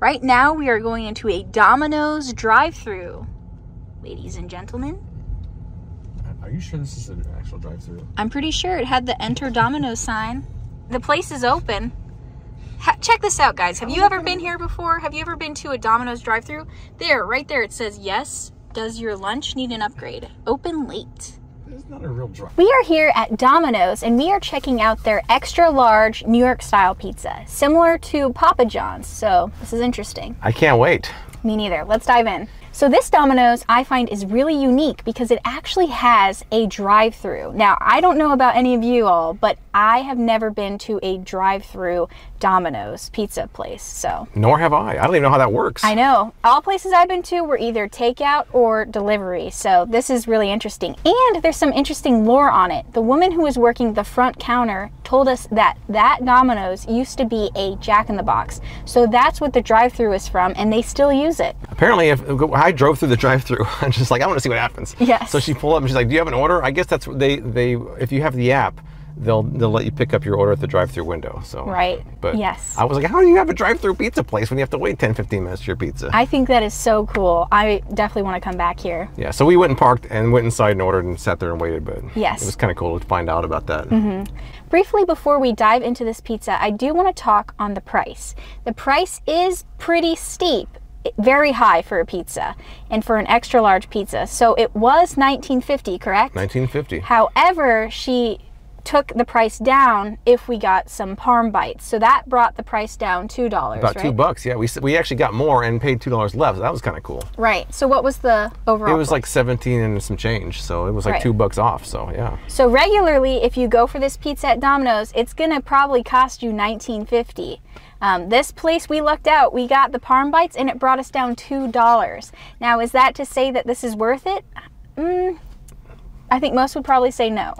Right now we are going into a Domino's drive-thru. Ladies and gentlemen. Are you sure this is an actual drive-thru? I'm pretty sure it had the Enter Domino's sign. The place is open. Check this out, guys. Have you ever been here before? Have you ever been to a Domino's drive-thru? There, right there, it says, yes, does your lunch need an upgrade? Open late. It's not a real drive. We are here at Domino's and we are checking out their extra large New York style pizza, similar to Papa John's. So this is interesting. I can't wait. Me neither. Let's dive in. So this Domino's I find is really unique because it actually has a drive-thru. Now, I don't know about any of you all, but I have never been to a drive-thru Domino's pizza place, so. Nor have I. I don't even know how that works. I know. All places I've been to were either takeout or delivery, so this is really interesting. And there's some interesting lore on it. The woman who was working the front counter told us that that Domino's used to be a Jack in the Box. So that's what the drive-thru is from, and they still use it. Apparently, if I drove through the drive-thru, I'm just like, I want to see what happens. Yes. So she pulled up and she's like, do you have an order? I guess that's what they if you have the app, they'll let you pick up your order at the drive-thru window. So right. But yes. I was like, how do you have a drive-thru pizza place when you have to wait 10-15 minutes for your pizza? I think that is so cool. I definitely want to come back here. Yeah, so we went and parked and went inside and ordered and sat there and waited, but yes, it was kind of cool to find out about that. Briefly before we dive into this pizza, I do want to talk on the price. The price is pretty steep. Very high for a pizza and for an extra large pizza. So it was $19.50, correct? $19.50. However, she took the price down if we got some Parm bites. So that brought the price down $2, About right? $2, yeah. We actually got more and paid $2 less. That was kind of cool. Right. So what was the overall It was price? like 17 and some change. So it was like right. $2 off. So yeah. So regularly, if you go for this pizza at Domino's, it's gonna probably cost you $19.50. This place, we lucked out. We got the Parm bites and it brought us down $2. Now, is that to say that this is worth it? I think most would probably say no.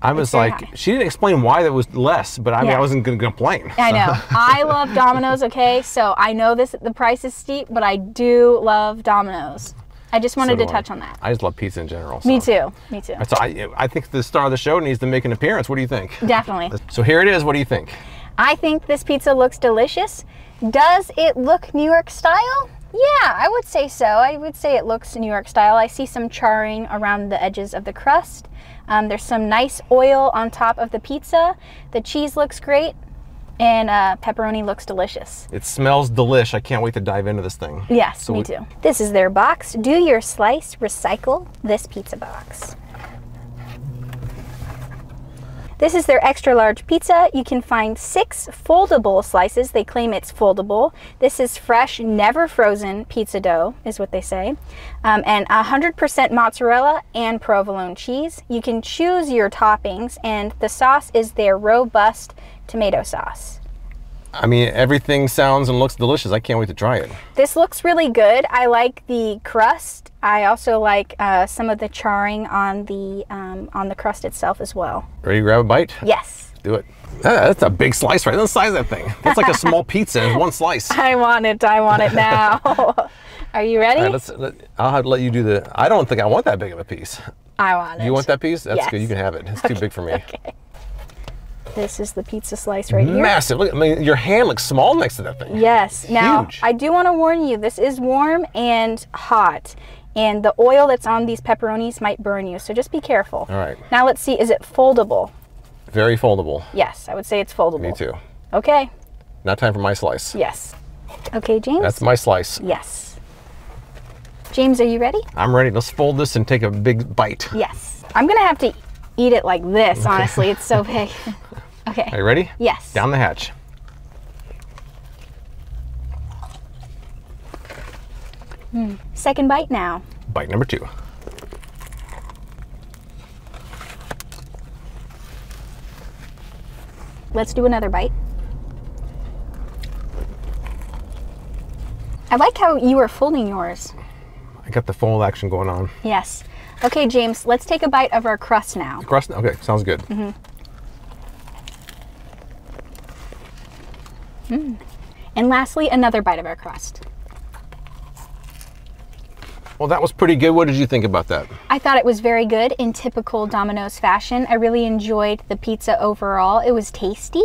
I was like, she didn't explain why that was less, but I mean, I wasn't going to complain. I know. I love Domino's, okay? So I know the price is steep, but I do love Domino's. I just wanted to touch on that. I just love pizza in general. So. Me too. Me too. So I think the star of the show needs to make an appearance. What do you think? Definitely. So here it is. What do you think? I think this pizza looks delicious. Does it look New York style? Yeah, I would say so. I would say it looks New York style. I see some charring around the edges of the crust. There's some nice oil on top of the pizza. The cheese looks great, and pepperoni looks delicious. It smells delish. I can't wait to dive into this thing. Yes, so me too. This is their box. Do your slice, recycle this pizza box. This is their extra large pizza. You can find 6 foldable slices. They claim it's foldable. This is fresh, never frozen pizza dough, is what they say. And 100% mozzarella and provolone cheese. You can choose your toppings, and the sauce is their robust tomato sauce. I mean, everything sounds and looks delicious. I can't wait to try it. This looks really good. I like the crust. I also like some of the charring on the crust itself as well. Ready to grab a bite? Yes. Do it. That's a big slice, right? Look at the size of that thing. That's like a small pizza in one slice. I want it. I want it now. Are you ready? All right, I'll have to let you do the. I don't think I want that big of a piece. I want it. You want that piece? That's yes. good. You can have it. It's too big for me. Okay. This is the pizza slice right here. Massive. Look, I mean, your hand looks small next to that thing. Yes. Now, huge. I do want to warn you, this is warm and hot. And the oil that's on these pepperonis might burn you, so just be careful. All right. Now let's see, is it foldable? Very foldable. Yes, I would say it's foldable. Me too. Okay. Now time for my slice. Yes. Okay, James? That's my slice. Yes. James, are you ready? I'm ready. Let's fold this and take a big bite. Yes. I'm going to have to eat it like this, honestly. It's so big. Okay. Are you ready? Yes. Down the hatch. Second bite now. Bite number 2. Let's do another bite. I like how you are folding yours. I got the fold action going on. Yes. Okay, James, let's take a bite of our crust now. The crust? Okay, sounds good. And lastly, another bite of our crust. Well, that was pretty good. What did you think about that? I thought it was very good in typical Domino's fashion. I really enjoyed the pizza overall. It was tasty.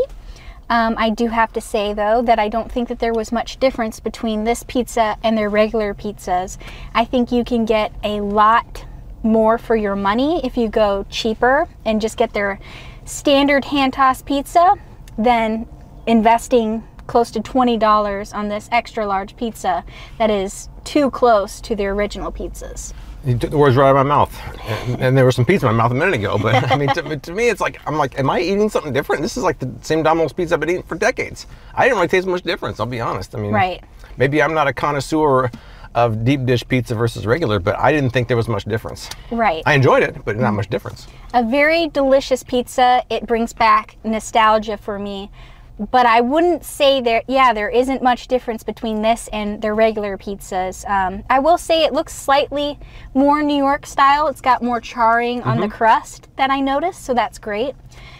I do have to say, though, that I don't think that there was much difference between this pizza and their regular pizzas. I think you can get a lot more for your money if you go cheaper and just get their standard hand-tossed pizza than investing close to $20 on this extra large pizza that is too close to the original pizzas. You took the words right out of my mouth, and there was some pizza in my mouth a minute ago. But I mean, to me, it's like I'm like, am I eating something different? This is like the same Domino's pizza I've been eating for decades. I didn't really taste much difference. I'll be honest. I mean, right. Maybe I'm not a connoisseur of deep dish pizza versus regular, but I didn't think there was much difference. Right. I enjoyed it, but not much difference. A very delicious pizza. It brings back nostalgia for me. But I wouldn't say there isn't much difference between this and their regular pizzas. I will say it looks slightly more New York style. It's got more charring on the crust that I noticed, so that's great.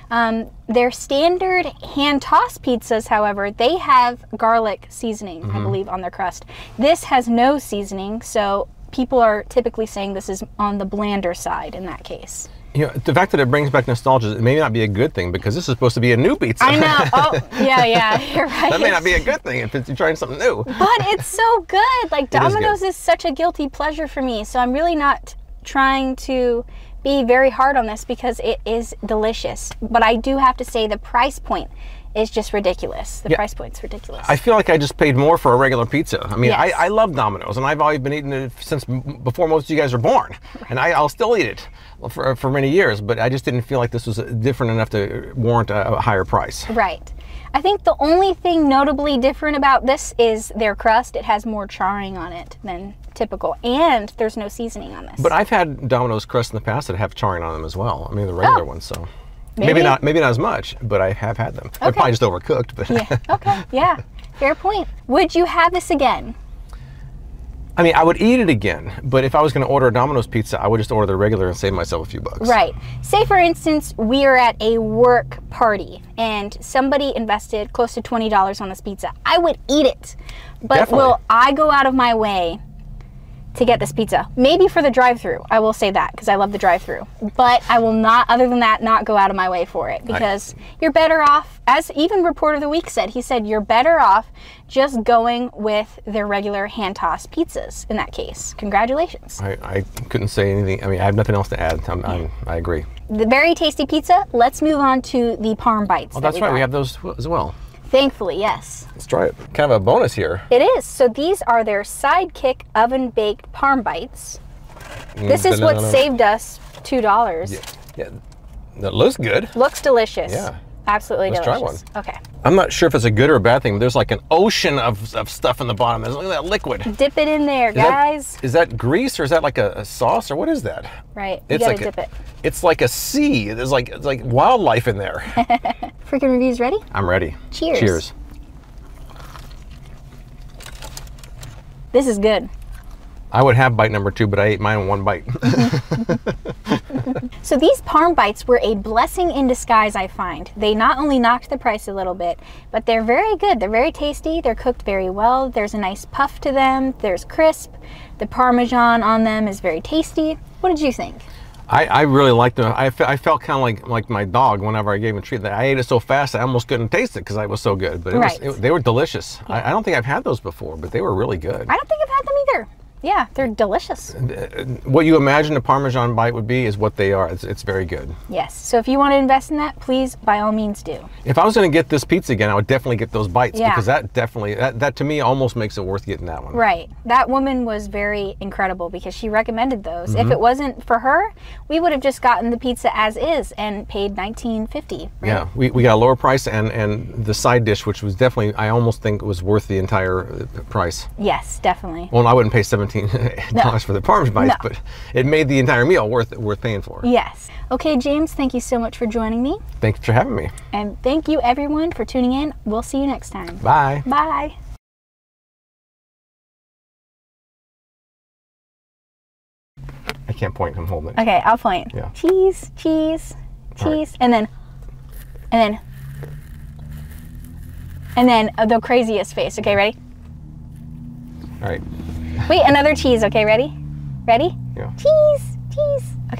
Their standard hand-tossed pizzas, however, they have garlic seasoning, I believe, on their crust. This has no seasoning, so people are typically saying this is on the blander side in that case. You know, the fact that it brings back nostalgia, it may not be a good thing because this is supposed to be a new pizza. I know. Oh, yeah, you're right. That may not be a good thing if you're trying something new. But it's so good. Like, Domino's is such a guilty pleasure for me, so I'm really not trying to be very hard on this because it is delicious. But I do have to say the price point is just ridiculous. The price point's ridiculous. I feel like I just paid more for a regular pizza. I mean, Yes. I love Domino's, and I've always been eating it since before most of you guys were born. And I'll still eat it for many years, but I just didn't feel like this was different enough to warrant a higher price. Right. I think the only thing notably different about this is their crust. It has more charring on it than typical, and there's no seasoning on this. But I've had Domino's crust in the past that have charring on them as well. I mean, the regular ones, so. Maybe not as much, but I have had them. They're probably just overcooked. But yeah. Okay. Yeah. Fair point. Would you have this again? I mean, I would eat it again, but if I was going to order a Domino's pizza, I would just order the regular and save myself a few bucks. Right. Say, for instance, we are at a work party and somebody invested close to $20 on this pizza. I would eat it, but Definitely. Will I go out of my way to get this pizza? Maybe for the drive-thru. I will say that because I love the drive-thru. But I will not, other than that, not go out of my way for it because you're better off, as even Reporter of the Week said, he said you're better off just going with their regular hand-tossed pizzas in that case. Congratulations. I couldn't say anything. I mean, I have nothing else to add. I agree. The very tasty pizza. Let's move on to the Parm Bites. Oh, that's right. got. We have those as well. Thankfully, yes. Let's try it. Kind of a bonus here. It is. So these are their Sidekick oven-baked Parm Bites. This is what saved us $2. Yeah, that looks good. Looks delicious. Yeah. Absolutely Let's delicious. try one. Okay. I'm not sure if it's a good or a bad thing, but there's like an ocean of stuff in the bottom. Look at that liquid. Dip it in there, guys. Is that grease or is that like a sauce or what is that? Right. You gotta dip it. It's like a sea. There's like wildlife in there. Freaking Reviews ready? I'm ready. Cheers. Cheers. This is good. I would have bite number 2, but I ate mine in one bite. So these Parm Bites were a blessing in disguise, I find. They not only knocked the price a little bit, but they're very good. They're very tasty. They're cooked very well. There's a nice puff to them. There's crisp. The Parmesan on them is very tasty. What did you think? I really liked them. I felt kind of like my dog whenever I gave him a treat. I ate it so fast I almost couldn't taste it because it was so good. But they were delicious. Yeah. I don't think I've had those before, but they were really good. I don't think I've had them either. Yeah, they're delicious. What you imagine a Parmesan bite would be is what they are. It's very good. Yes. So if you want to invest in that, please, by all means, do. If I was going to get this pizza again, I would definitely get those bites because that definitely, that to me almost makes it worth getting that one. Right. That woman was very incredible because she recommended those. If it wasn't for her, we would have just gotten the pizza as is and paid $19.50. Right? Yeah, we got a lower price and the side dish, which was definitely, I almost think was worth the entire price. Yes, definitely. Well, I wouldn't pay $17 for the Parmesan bites, but it made the entire meal worth paying for. Yes. Okay, James, thank you so much for joining me. Thanks for having me. And thank you, everyone, for tuning in. We'll see you next time. Bye. Bye. I can't point. I'm holding it. Okay, I'll point. Yeah. Cheese, cheese, cheese, right. and then the craziest face. Okay, ready? All right. Wait, another cheese. Okay, ready? Ready? Yeah. Cheese, cheese. Okay.